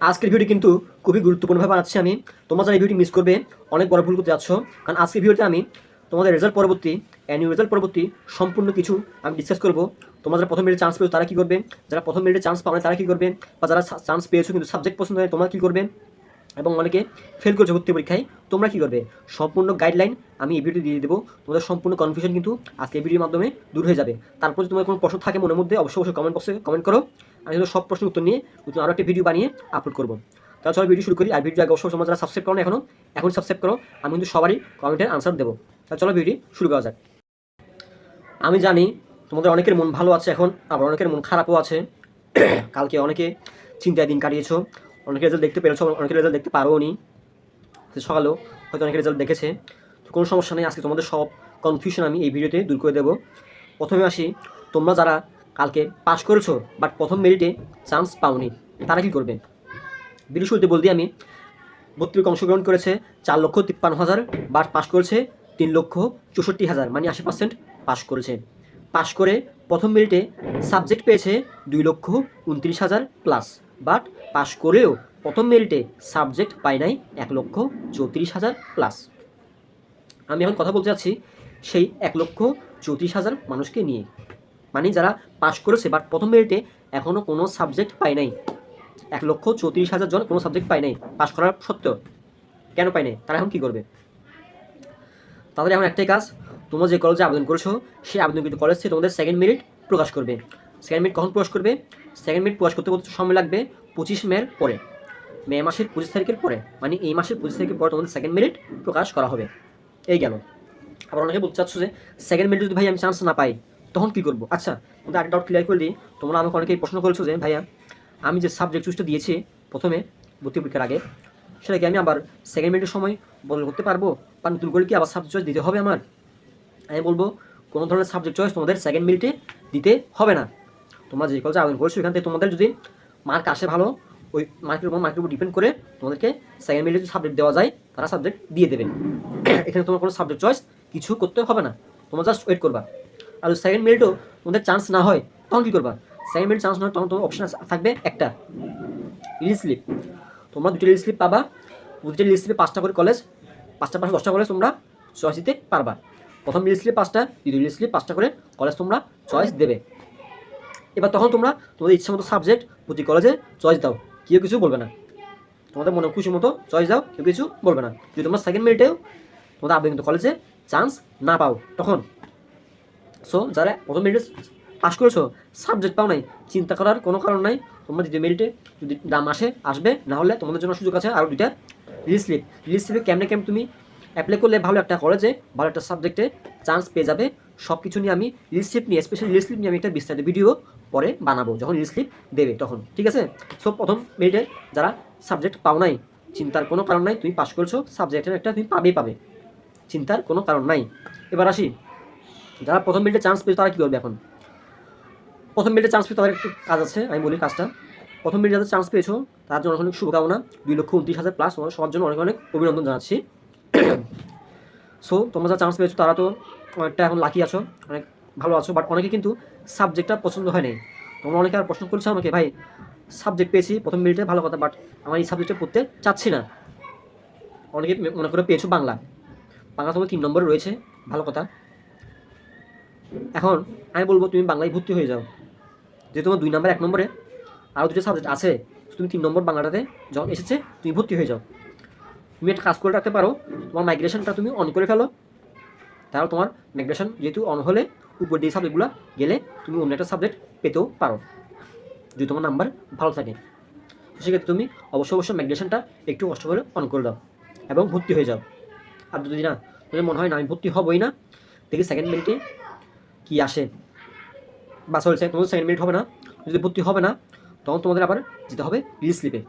আজকের ভিডিও কিন্তু খুবই গুরুত্বপূর্ণভাবে বানাচ্ছি আমি। তোমরা যারা এই ভিডিওটি মিস করবে অনেক বড় ভুল করতে যাচ্ছ। কারণ আজকের ভিডিওতে আমি তোমাদের রেজাল্ট পরবর্তী অ্যানুয়াল রেজাল্ট পরবর্তী সম্পূর্ণ কিছু আমি ডিসকাস করব। তোমরা যারা প্রথম মিনিটে চান্স পেয়েছো তারা কী করবে, যারা প্রথম মিনিটে চান্স পাবে তারা কী করবে, বা যারা চান্স পেয়েছো কিন্তু সাবজেক্ট পছন্দ হয় তোমরা কী করবে, এবং অনেকে ফেল করেছে ভর্তি পরীক্ষায় তোমরা কী করবে, সম্পূর্ণ গাইডলাইন আমি এই ভিডিও দিয়ে দেবো। তোমাদের সম্পূর্ণ কনফিউশন কিন্তু আজকে এই ভিডিওর মাধ্যমে দূর হয়ে যাবে। তারপর যদি তোমার কোনো প্রশ্ন থাকে মনের মধ্যে অবশ্যই কমেন্ট বক্সে কমেন্ট করো। আমি কিন্তু সব প্রশ্নের উত্তর নিয়ে আরও একটা ভিডিও বানিয়ে আপলোড করবো। তাহলে চলো ভিডিও শুরু করি। আর ভিডিও আগে অবশ্যই তোমরা যারা সাবস্ক্রাইব করো না এখন সাবস্ক্রাইব করো। আমি কিন্তু সবারই কমেন্টের আনসার দেবো। তাহলে চলো ভিডিও শুরু করা যাক। আমি জানি তোমাদের অনেকের মন ভালো আছে এখন, আবার অনেকের মন খারাপও আছে। কালকে অনেকে চিন্তায় দিন কাটিয়েছো, অনেকে রেজাল্ট দেখতে পেরেছো, অনেকে রেজাল্ট দেখতে পারোও নি, সকালেও হয়তো অনেকে রেজাল্ট দেখেছে। তো কোনো সমস্যা নেই, আজকে তোমাদের সব কনফিউশন আমি এই ভিডিওতে দূর করে দেবো। প্রথমে আসি, তোমরা যারা কালকে পাস করেছো বাট প্রথম মেরিটে চান্স পাওনি তারা কী করবে। ভিডিও শুরুতে বলতে আমি ভর্তি অংশগ্রহণ করেছে 4,53,000, বাট পাস করেছে 3,64,000, মানে 80% পাস করেছে। পাস করে প্রথম মেরিটে সাবজেক্ট পেয়েছে 2,29,000 প্লাস, বাট পাস করেও প্রথম মেরিটে সাবজেক্ট পায় নাই 1,34,000 প্লাস। আমি এখন কথা বলতে চাচ্ছি সেই 1,34,000 মানুষকে নিয়ে, মানে যারা পাস করেছে বাট প্রথম মেরিটে এখনও কোনো সাবজেক্ট পায় নাই। 1,34,000 জন কোনো সাবজেক্ট পায় নাই পাস করার সত্ত্বেও। কেন পায় নাই, তারা এখন কী করবে? তাদের এখন একটাই কাজ, তোমরা যে কলেজে আবেদন করেছো সেই আবেদনকৃত কলেজ থেকে তোমাদের সেকেন্ড মেরিট প্রকাশ করবে। সেকেন্ড মেরিট কখন প্রকাশ করবে? সেকেন্ড মেরিট প্রকাশ করতে সময় লাগবে 25 মের পরে, মে মাসের 25 তারিখের পরে, মানে এই মাসের 25 তারিখের পরে তোমাদের সেকেন্ড মেরিট প্রকাশ করা হবে। এই গেল। আবার অনেকে বলতে চাচ্ছ যে সেকেন্ড মেরিট যদি ভাই আমি চান্স না পাই তখন কী করবো। আচ্ছা, তোমাদের আরেকটা ডাউট ক্লিয়ার করে দিই। তোমরা আমাকে অনেকেই প্রশ্ন করেছো যে ভাইয়া আমি যে সাবজেক্ট চুজটা দিয়েছি প্রথমে ভর্তি পরীক্ষার আগে, সেটাকে আমি আবার সেকেন্ড মিনিটের সময় বদল করতে পারবো, বা নতুন করে কি আবার সাবজেক্ট চয়েস দিতে হবে আমার? আমি বলবো কোনো ধরনের সাবজেক্ট চয়েস তোমাদের সেকেন্ড মিনিটে দিতে হবে না। তোমরা যে কলেজে আবেদন করছো এখান থেকে তোমাদের যদি মার্ক আসে ভালো, ওই মার্কের উপর ডিপেন্ড করে তোমাদেরকে সেকেন্ড মিনিটে সাবজেক্ট দেওয়া যায় তারা সাবজেক্ট দিয়ে দেবে। এখানে তোমার কোনো সাবজেক্ট চয়েস কিছু করতে হবে না, তোমরা জাস্ট ওয়েট করবা। আর সেকেন্ড মিনিটেও তোমাদের চান্স না হয় তখন কী করবা? সেকেন্ড মিনিট চান্স না হয় তখন তোমার অপশন থাকবে একটা, রিলিজ স্লিপ। তোমরা দুটো রিলিজ স্লিপ পাবা, দুটো রিলিজ স্লিপে 5টা করে কলেজ, 5টা পাশে 10টা কলেজ তোমরা চয়েস দিতে পারবা। প্রথম রিলিজ স্লিপ 5টা, দ্বিতীয় রিলিজ স্লিপ 5টা করে কলেজ তোমরা চয়েস দেবে। এবার তখন তোমরা তোমাদের ইচ্ছা মতো সাবজেক্ট প্রতি কলেজে চয়েস দাও, কেউ কিছু বলবে না। তোমাদের মনে খুশি মতো চয়েস দাও, কেউ কিছু বলবে না। যদি তোমরা সেকেন্ড মিনিটেও তোমাদের আবেদন কলেজে চান্স না পাও তখন। সো যারা প্রথম মেরিটে পাস করেছো সাবজেক্ট পাও নাই, চিন্তা করার কোনো কারণ নাই। তোমরা দ্বিতীয় মেরিটে যদি দাম আসবে, না হলে তোমাদের জন্য সুযোগ আছে আরও 2টা রিলিজ স্লিপ। রিলিজ স্লিপে কেমনে তুমি অ্যাপ্লাই করলে ভালো একটা কলেজে ভালো একটা সাবজেক্টে চান্স পেয়ে যাবে। সব কিছু নিয়ে আমি রিলিজ স্লিপ নিয়ে, স্পেশালি রিলিজ স্লিপ নিয়ে আমি একটা বিস্তারিত ভিডিও পরে বানাবো যখন রিলিজ স্লিপ দেবে তখন, ঠিক আছে? সো প্রথম মেরিটে যারা সাবজেক্ট পাও নাই, চিন্তার কোনো কারণ নাই, তুমি পাস করেছো সাবজেক্টের একটা তুমি পাবে, চিন্তার কোনো কারণ নাই। এবার আসি, যারা প্রথম মেরিটে চান্স পেয়েছো তারা কী করবে এখন? প্রথম মেরিটে চান্স পেয়ে তাদের একটু কাজ আছে, আমি বলি কাজটা। প্রথম মেরিটে যাদের চান্স পেয়েছো তার জন্য অনেক শুভকামনা। 2,29,000 প্লাস তোমাদের সবার জন্য অনেক অনেক অভিনন্দন জানাচ্ছি। সো তোমরা যারা চান্স পেয়েছো তারা তো অনেকটা এখন লাকি আছো, অনেক ভালো আছো। বাট অনেকে কিন্তু সাবজেক্টটা পছন্দ হয় নাই। তোমরা অনেকে আর প্রশ্ন করছো আমাকে, ভাই সাবজেক্ট পেয়েছি প্রথম মেরিটে ভালো কথা, বাট আমার এই সাবজেক্টে পড়তে চাচ্ছি না। অনেকে মনে করে পেয়েছো বাংলা তোমার 3 নম্বরে রয়েছে, ভালো কথা। এখন আমি বলবো তুমি বাংলায় ভর্তি হয়ে যাও, যে তোমার 2 নম্বর 1 নম্বরে আরও 2টা সাবজেক্ট আছে, তুমি 3 নম্বর বাংলাটাতে যখন এসেছে তুমি ভর্তি হয়ে যাও। তুমি একটা কাজ করে রাখতে পারো, তোমার মাইগ্রেশনটা তুমি অন করে ফেলো, তাহলে তোমার মাইগ্রেশন যেহেতু অন হলে উপর দিয়ে সাবজেক্টগুলো গেলে তুমি অন্য একটা সাবজেক্ট পেতেও পারো যদি তোমার নাম্বার ভালো থাকে। সেক্ষেত্রে তুমি অবশ্যই মাইগ্রেশনটা একটু কষ্ট করে অন করে দাও এবং ভর্তি হয়ে যাও। আর যদি না তোমাদের মনে হয় না আমি ভর্তি হবই না, দেখি সেকেন্ড মেরিটে কী আসে, বা চলছে তোমাদের সেকেন্ড মেরিট হবে না, যদি ভর্তি হবে না তখন তোমাদের আবার যেতে হবে রিলিজ স্লিপে।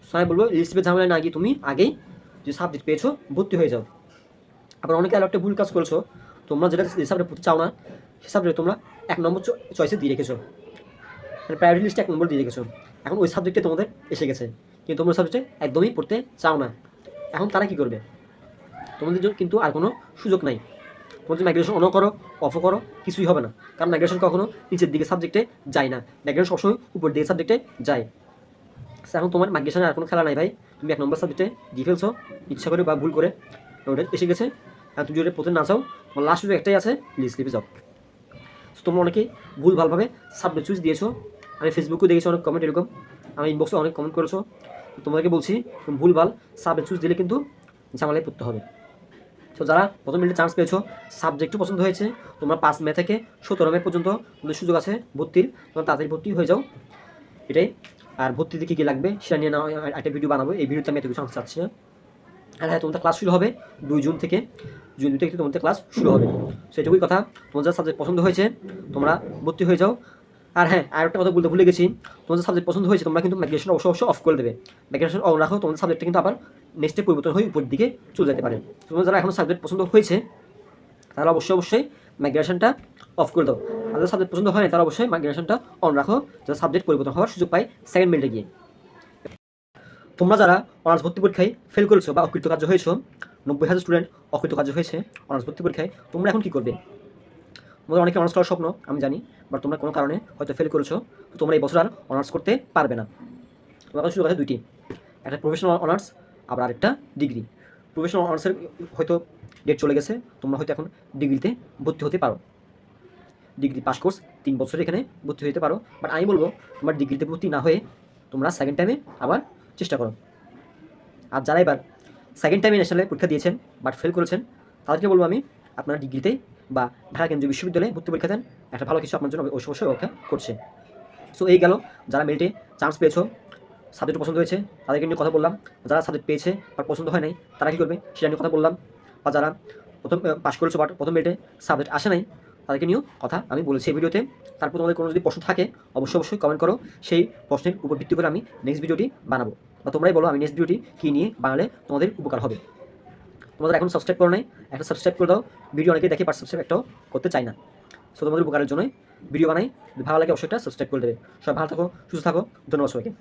সো আমি বলবো রিলিজ স্লিপে ঝামেলা না গিয়ে তুমি আগেই যে সাবজেক্ট পেয়েছো ভর্তি হয়ে যাও। আবার অনেকে আরও একটা ভুল কাজ করেছো, তোমরা যেটা যে সাবজেক্ট পড়তে চাও না সে সাবজেক্টে তোমরা 1 নম্বর চয়েসে দিয়ে রেখেছো, মানে প্রায়োরিটি লিস্টে 1 নম্বর দিয়ে রেখেছো। এখন ওই সাবজেক্টে তোমাদের এসে গেছে কিন্তু তোমরা সাবজেক্টে একদমই পড়তে চাও না। এখন তারা কী করবে? তোমাদের জন্য কিন্তু আর কোনো সুযোগ নাই। তোমার যদি মাইগ্রেশন অনও করো অফও করো কিছুই হবে না, কারণ মাইগ্রেশন কখনো নিচের দিকে সাবজেক্টে যায় না, মাইগ্রেশন সবসময় উপর দিকে সাবজেক্টে যায়। এখন তোমার মাইগ্রেশনের আর কোনো খেলা নাই ভাই, তুমি 1 নম্বর সাবজেক্টে দিয়ে ফেলছো ইচ্ছা করে বা ভুল করে, ওটা এসে গেছে। আর তুমি যদি প্রথমে না চাও, তোমার লাস্ট শুধু একটাই আছে, স্লিপে যাও। তোমরা অনেকেই ভুল ভালভাবে সাবজেক্ট চুজ দিয়েছো, আমি ফেসবুকেও দেখেছি অনেক কমেন্ট এরকম, আমি ইনবক্সে অনেক কমেন্ট করেছো। তোমাদেরকে বলছি ভুলভাল সাবজেক্ট চুজ দিলে কিন্তু ঝামেলায় পড়তে হবে। তো যারা প্রথম মিনিটে চান্স পেয়েছো, সাবজেক্টও পছন্দ হয়েছে, তোমরা 5 মে থেকে 17 মে পর্যন্ত তোমাদের সুযোগ আছে ভর্তির, তোমরা তাড়াতাড়ি ভর্তি হয়ে যাও। এটাই। আর ভর্তিতে কী কী লাগবে সেটা নিয়ে না একটা ভিডিও বানাবো, এই ভিডিওতে আমি এত কিছু আনতে চাচ্ছি না। আর হ্যাঁ, তোমাদের ক্লাস শুরু হবে 2 জুন থেকে, জুন 2 থেকে তোমাদের ক্লাস শুরু হবে। সো এটুকুই কথা, তোমার যার সাবজেক্ট পছন্দ হয়েছে তোমরা ভর্তি হয়ে যাও। আর হ্যাঁ, আর একটা কথা বলতে ভুলে গেছি, তোমাদের সাবজেক্ট পছন্দ হয়েছে তোমরা কিন্তু মাইগ্রেশন অবশ্যই অফ করে দেবে। মাইগ্রেশন অন রাখো, তোমাদের সাবজেক্টটা কিন্তু আবার নেক্সটে পরিবর্তন হয়ে উপরের দিকে চলে যেতে পারে। তোমরা যারা এখন সাবজেক্ট পছন্দ হয়েছে তারা অবশ্যই মাইগ্রেশনটা অফ করে দাও। আর যাদের সাবজেক্ট পছন্দ হয় না তারা অবশ্যই মাইগ্রেশনটা অন রাখো, যাতে সাবজেক্ট পরিবর্তন হওয়ার সুযোগ পায় সেকেন্ড মিনিটে গিয়ে। তোমরা যারা অনার্স ভর্তি পরীক্ষায় ফেল করেছো বা অকৃতকার্য হয়েছো, 90,000 স্টুডেন্ট অকৃতকার্য হয়েছে অনার্স ভর্তি পরীক্ষায়, তোমরা এখন কী করবে? তোমাদের অনেকে অনার্স করার স্বপ্ন আমি জানি, বাট তোমরা কোনো কারণে হয়তো ফেল করেছো, তো তোমরা এই বছর আর অনার্স করতে পারবে না। তোমার কাছে সুযোগ আছে দুইটি, একটা প্রফেশনাল অনার্স, আবার আরেকটা ডিগ্রি। প্রফেশনাল অনার্সের হয়তো ডেট চলে গেছে, তোমরা হয়তো এখন ডিগ্রিতে ভর্তি হতে পারো। ডিগ্রি পাস কোর্স 3 বছর এখানে ভর্তি হতে পারো, বাট আমি বলবো তোমার ডিগ্রিতে ভর্তি না হয়ে তোমরা সেকেন্ড টাইমে আবার চেষ্টা করো। আর যারা এবার সেকেন্ড টাইমে ন্যাশনালে পরীক্ষা দিয়েছেন বাট ফেল করেছেন, তাদেরকে বলবো আমি, আপনারা ডিগ্রিতে বা ঢাকা কেন্দ্রীয় বিশ্ববিদ্যালয়ে ভর্তি পরীক্ষা দেন, একটা ভালো কিছু আপনার জন্য অবশ্যই অপেক্ষা করছে। সো এই গেল, যারা মেরিটে চান্স পেয়েছো, সাবজেক্ট পছন্দ হয়েছে তাদেরকে নিয়ে কথা বললাম। যারা সাবজেক্ট পেয়েছে বাট পছন্দ হয় নাই তারা কী করবে সেটা নিয়ে কথা বললাম। বা যারা প্রথম পাস করেছো বাট প্রথম মেরিটে সাবজেক্ট আসে নাই তাদেরকে নিয়েও কথা আমি বলেছি এই ভিডিওতে। তারপর তোমাদের কোনো যদি প্রশ্ন থাকে অবশ্যই কমেন্ট করো, সেই প্রশ্নের উপর ভিত্তি করে আমি নেক্সট ভিডিওটি বানাবো, বা তোমরাই বলো আমি নেক্সট ভিডিওটি কী নিয়ে বানালে তোমাদের উপকার হবে। তোমাদের এখন সাবস্ক্রাইব করো নাই, একটা সাবস্ক্রাইব করে দাও। ভিডিও অনেকে দেখে বাট সাবস্ক্রাইব একটাও করতে চাই না। সো তোমাদের উপকারের জন্যই ভিডিও বানাই, ভালো লাগে অবশ্যই একটা সাবস্ক্রাইব করে দেবে। সবাই ভালো থাকো, সুস্থ থাকো, ধন্যবাদ সবাইকে।